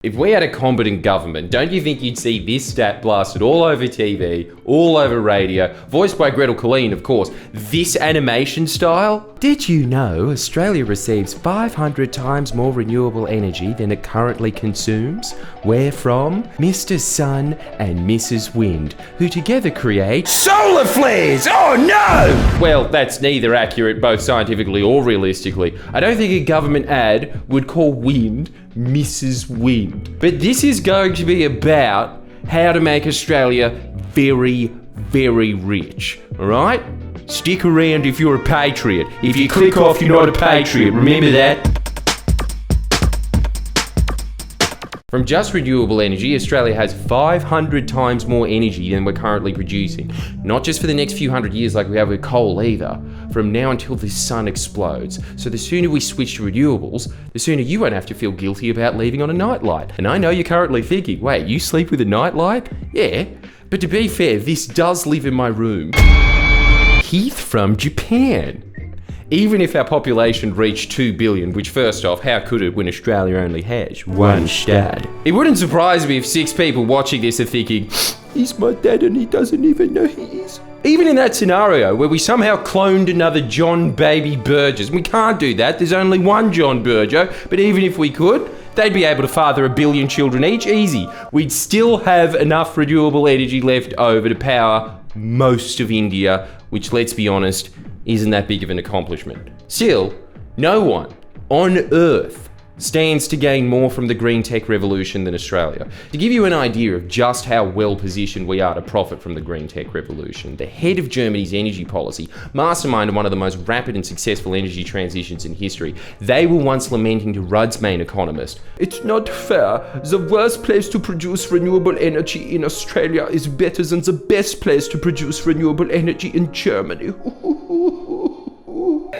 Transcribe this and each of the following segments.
If we had a competent government, don't you think you'd see this stat blasted all over TV, all over radio, voiced by Gretel Colleen, of course, this animation style? Did you know Australia receives 500 times more renewable energy than it currently consumes? Where from? Mr. Sun and Mrs. Wind, who together create solar flares! Oh no! Well, that's neither accurate, both scientifically or realistically. I don't think a government ad would call wind Mrs. Wind. But this is going to be about how to make Australia very, very rich. Alright? Stick around if you're a patriot. If you click off, you're not a patriot. Remember that? From just renewable energy, Australia has 500 times more energy than we're currently producing. Not just for the next few hundred years like we have with coal either. From now until the sun explodes. So the sooner we switch to renewables, the sooner you won't have to feel guilty about leaving on a nightlight. And I know you're currently thinking, wait, you sleep with a nightlight? Yeah, but to be fair, this does live in my room. Heath from Japan. Even if our population reached 2 billion, which first off, how could it when Australia only has one dad? It wouldn't surprise me if 6 people watching this are thinking, he's my dad and he doesn't even know he is. Even in that scenario where we somehow cloned another John Baby Burgess, we can't do that, there's only one John Burjo, but even if we could, they'd be able to father 1 billion children each, easy. We'd still have enough renewable energy left over to power most of India, which, let's be honest, isn't that big of an accomplishment. Still, no one on Earth stands to gain more from the green tech revolution than Australia. To give you an idea of just how well positioned we are to profit from the green tech revolution, the head of Germany's energy policy masterminded one of the most rapid and successful energy transitions in history. They were once lamenting to Rudd's main economist, "It's not fair. The worst place to produce renewable energy in Australia is better than the best place to produce renewable energy in Germany."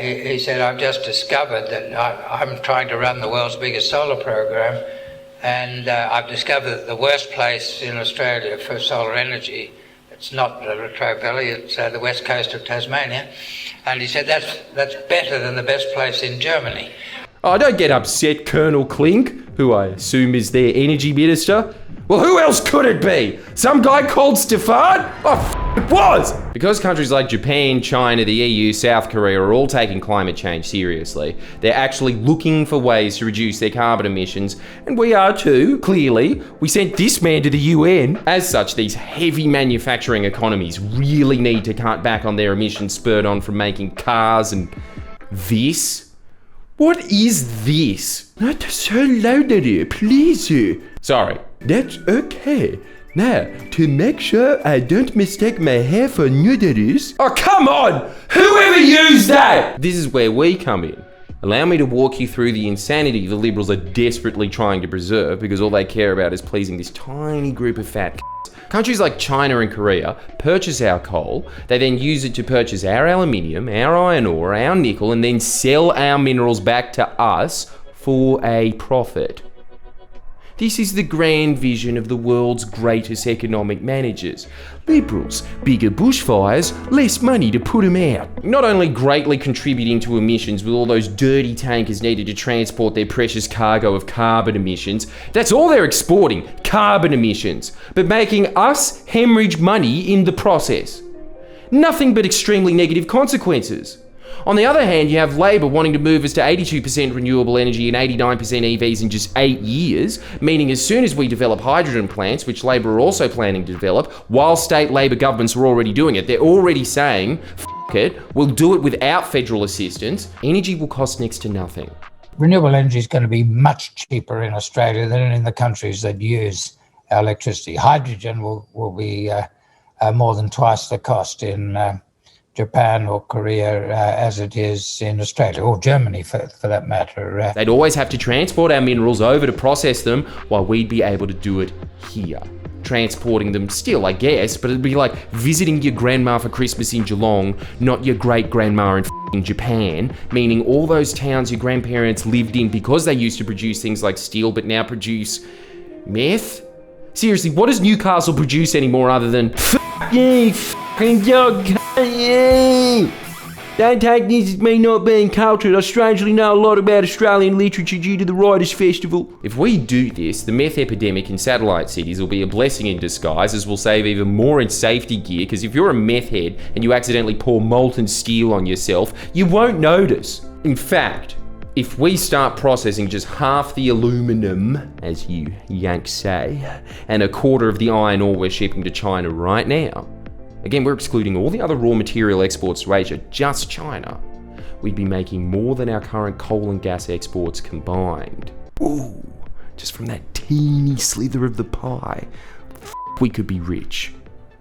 He said, I've just discovered that I'm trying to run the world's biggest solar program, and I've discovered that the worst place in Australia for solar energy, it's not the Latrobe Valley, it's the west coast of Tasmania. And he said, that's better than the best place in Germany. Oh, don't get upset, Colonel Klink, who I assume is their energy minister. Well, who else could it be? Some guy called Stefan? Oh, it was! Because countries like Japan, China, the EU, South Korea are all taking climate change seriously, they're actually looking for ways to reduce their carbon emissions, and we are too, clearly. We sent this man to the UN. As such, these heavy manufacturing economies really need to cut back on their emissions spurred on from making cars and this. What is this? Not so louder, please. Sorry. That's okay. Now, to make sure I don't mistake my hair for noodles. Oh, come on! Whoever used that? This is where we come in. Allow me to walk you through the insanity the Liberals are desperately trying to preserve because all they care about is pleasing this tiny group of fat c***s. Countries like China and Korea purchase our coal, they then use it to purchase our aluminium, our iron ore, our nickel, and then sell our minerals back to us for a profit. This is the grand vision of the world's greatest economic managers. Liberals, bigger bushfires, less money to put them out. Not only greatly contributing to emissions with all those dirty tankers needed to transport their precious cargo of carbon emissions, that's all they're exporting, carbon emissions, but making us hemorrhage money in the process. Nothing but extremely negative consequences. On the other hand, you have Labor wanting to move us to 82% renewable energy and 89% EVs in just 8 years, meaning as soon as we develop hydrogen plants, which Labor are also planning to develop, while state Labor governments are already doing it, they're already saying, F it, we'll do it without federal assistance. Energy will cost next to nothing. Renewable energy is going to be much cheaper in Australia than in the countries that use our electricity. Hydrogen will be more than twice the cost in Japan or Korea as it is in Australia, or Germany for that matter. They'd always have to transport our minerals over to process them while we'd be able to do it here. Transporting them still, I guess, but it'd be like visiting your grandma for Christmas in Geelong, not your great-grandma in Japan, meaning all those towns your grandparents lived in because they used to produce things like steel but now produce meth? Seriously, what does Newcastle produce anymore other than Don't take this as me not being cultured. I strangely know a lot about Australian literature due to the Writers' Festival. If we do this, the meth epidemic in satellite cities will be a blessing in disguise, as we'll save even more in safety gear, because if you're a meth head and you accidentally pour molten steel on yourself, you won't notice. In fact, if we start processing just half the aluminum, as you Yanks say, and a quarter of the iron ore we're shipping to China right now, again, we're excluding all the other raw material exports to Asia, just China, we'd be making more than our current coal and gas exports combined. Ooh, just from that teeny slither of the pie, we could be rich.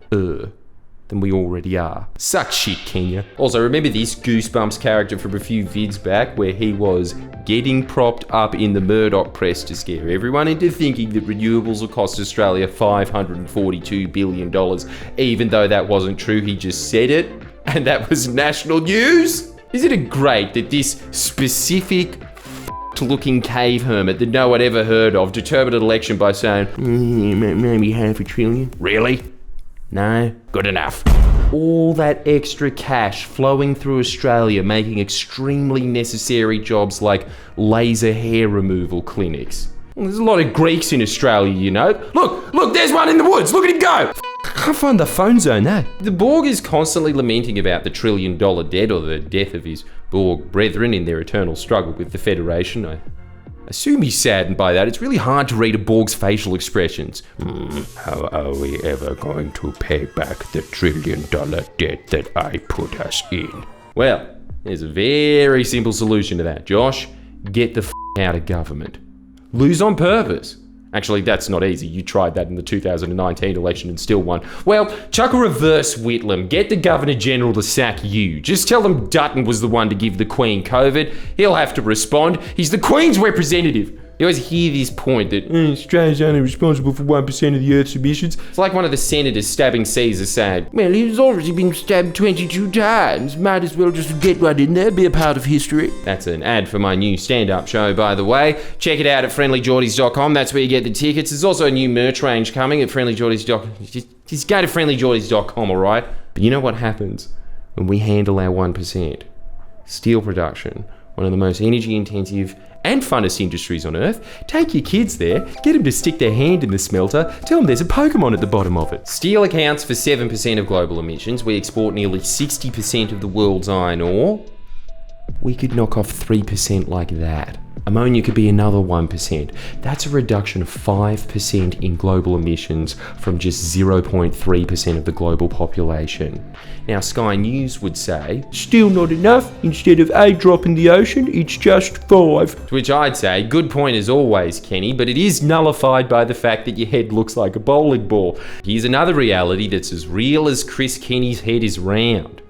Than we already are. Suck shit, Kenya. Also, remember this Goosebumps character from a few vids back where he was getting propped up in the Murdoch press to scare everyone into thinking that renewables will cost Australia $542 billion, even though that wasn't true, he just said it, and that was national news? Isn't it great that this specific looking cave hermit that no one ever heard of determined an election by saying, maybe $500 billion? Really? No? Good enough. All that extra cash flowing through Australia, making extremely necessary jobs like laser hair removal clinics. Well, there's a lot of Greeks in Australia, you know. Look, there's one in the woods. Look at him go. I can't find the phone zone, no. The Borg is constantly lamenting about the $1 trillion debt or the death of his Borg brethren in their eternal struggle with the Federation. I assume he's saddened by that. It's really hard to read a Borg's facial expressions. How are we ever going to pay back the $1 trillion debt that I put us in? Well, there's a very simple solution to that, Josh. Get the out of government. Lose on purpose. Actually, that's not easy. You tried that in the 2019 election and still won. Well, chuck a reverse Whitlam. Get the Governor General to sack you. Just tell them Dutton was the one to give the Queen COVID. He'll have to respond. He's the Queen's representative. You always hear this point that Australia's only responsible for 1% of the Earth's emissions. It's like one of the senators stabbing Caesar saying, well, he's already been stabbed 22 times. Might as well just get right in there, be a part of history. That's an ad for my new stand-up show, by the way. Check it out at friendlyjordies.com. That's where you get the tickets. There's also a new merch range coming at friendlyjordies.com. Just go to friendlyjordies.com, all right? But you know what happens when we handle our 1%? Steel production, one of the most energy-intensive and funnest industries on Earth. Take your kids there, get them to stick their hand in the smelter, tell them there's a Pokemon at the bottom of it. Steel accounts for 7% of global emissions. We export nearly 60% of the world's iron ore. We could knock off 3% like that. Ammonia could be another 1%. That's a reduction of 5% in global emissions from just 0.3% of the global population. Now, Sky News would say, still not enough. Instead of a drop in the ocean, it's just 5. To which I'd say, good point as always, Kenny, but it is nullified by the fact that your head looks like a bowling ball. Here's another reality that's as real as Chris Kenny's head is round.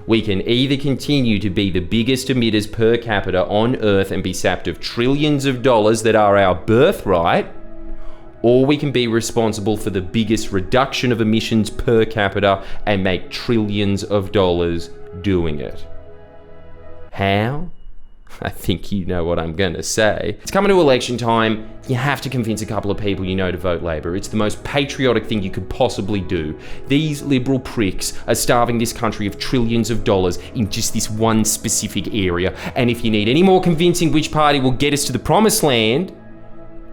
We can either continue to be the biggest emitters per capita on Earth and be sapped of trillions of dollars that are our birthright, or we can be responsible for the biggest reduction of emissions per capita and make trillions of dollars doing it. How? I think you know what I'm going to say. It's coming to election time. You have to convince a couple of people you know to vote Labor. It's the most patriotic thing you could possibly do. These liberal pricks are starving this country of trillions of dollars in just this one specific area. And if you need any more convincing which party will get us to the promised land,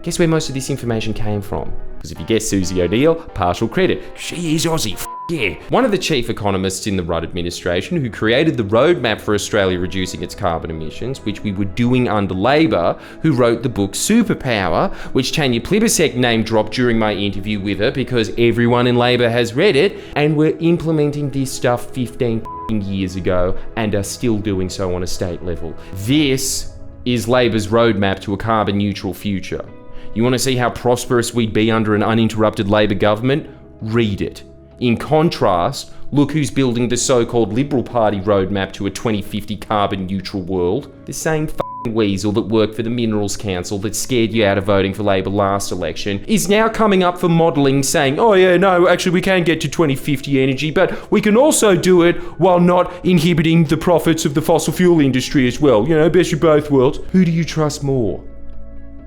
guess where most of this information came from? Because if you guess Susie O'Neill, partial credit. She is Aussie. Yeah. One of the chief economists in the Rudd administration who created the roadmap for Australia reducing its carbon emissions, which we were doing under Labor, who wrote the book Superpower, which Tanya Plibersek name dropped during my interview with her because everyone in Labor has read it, and we're implementing this stuff 15 years ago and are still doing so on a state level. This is Labor's roadmap to a carbon neutral future. You want to see how prosperous we'd be under an uninterrupted Labor government? Read it. In contrast, look who's building the so-called Liberal Party roadmap to a 2050 carbon neutral world. The same weasel that worked for the Minerals Council that scared you out of voting for Labor last election is now coming up for modelling saying, oh yeah, no, actually we can get to 2050 energy, but we can also do it while not inhibiting the profits of the fossil fuel industry as well. You know, best of both worlds. Who do you trust more?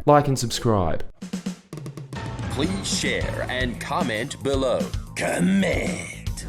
Like and subscribe. Please share and comment below. Comment.